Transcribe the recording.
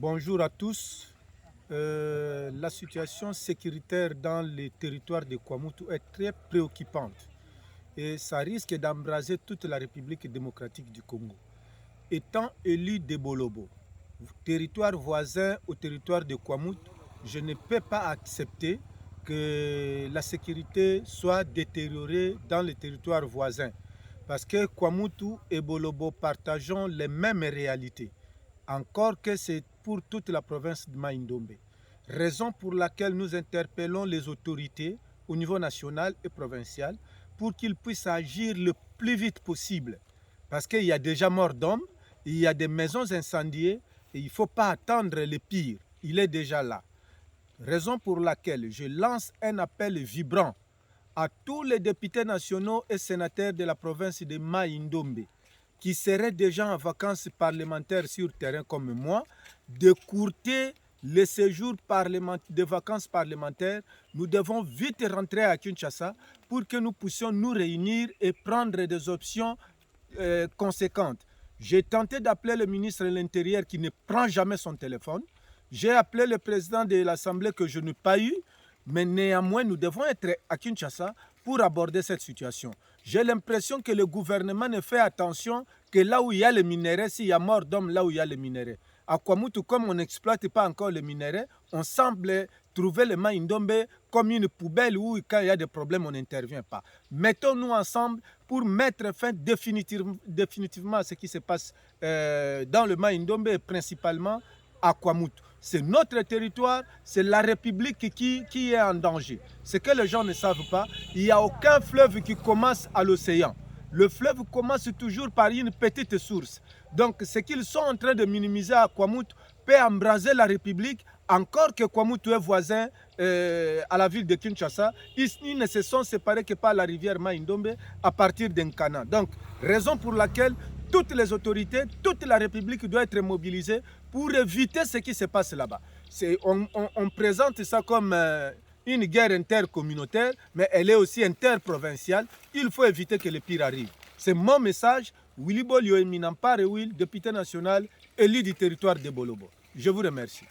Bonjour à tous. La situation sécuritaire dans les territoires de Kwamoutou est très préoccupante et ça risque d'embraser toute la République démocratique du Congo. Étant élu de Bolobo, territoire voisin au territoire de Kwamoutou, je ne peux pas accepter que la sécurité soit détériorée dans les territoires voisins parce que Kwamoutou et Bolobo partageons les mêmes réalités. Encore que c'est pour toute la province de Maïndombe. Raison pour laquelle nous interpellons les autorités au niveau national et provincial pour qu'ils puissent agir le plus vite possible. Parce qu'il y a déjà mort d'hommes, il y a des maisons incendiées et il ne faut pas attendre le pire. Il est déjà là. Raison pour laquelle je lance un appel vibrant à tous les députés nationaux et sénateurs de la province de Maïndombe qui seraient déjà en vacances parlementaires sur terrain comme moi, d'écourter les séjours de vacances parlementaires. Nous devons vite rentrer à Kinshasa pour que nous puissions nous réunir et prendre des options conséquentes. J'ai tenté d'appeler le ministre de l'Intérieur qui ne prend jamais son téléphone. J'ai appelé le président de l'Assemblée que je n'ai pas eu. Mais néanmoins, nous devons être à Kinshasa pour aborder cette situation. J'ai l'impression que le gouvernement ne fait attention que là où il y a les minéraux, s'il y a mort d'hommes là où il y a les minéraux. À Kwamoutou, comme on n'exploite pas encore les minéraux, on semble trouver le Maïndombe comme une poubelle où quand il y a des problèmes, on n'intervient pas. Mettons-nous ensemble pour mettre fin définitivement à ce qui se passe dans le Maïndombe et principalement à Kwamoutou. C'est notre territoire, c'est la République qui est en danger. Ce que les gens ne savent pas, il n'y a aucun fleuve qui commence à l'océan. Le fleuve commence toujours par une petite source. Donc ce qu'ils sont en train de minimiser à Kwamoutou peut embraser la République, encore que Kwamoutou est voisin à la ville de Kinshasa. Ils ne se sont séparés que par la rivière Maïndombe à partir d'Nkana. Donc raison pour laquelle toutes les autorités, toute la République doit être mobilisée pour éviter ce qui se passe là-bas. On présente ça comme une guerre intercommunautaire, mais elle est aussi interprovinciale. Il faut éviter que le pire arrive. C'est mon message. Willy Bolio Eminampare Will, député national, élu du territoire de Bolobo. Je vous remercie.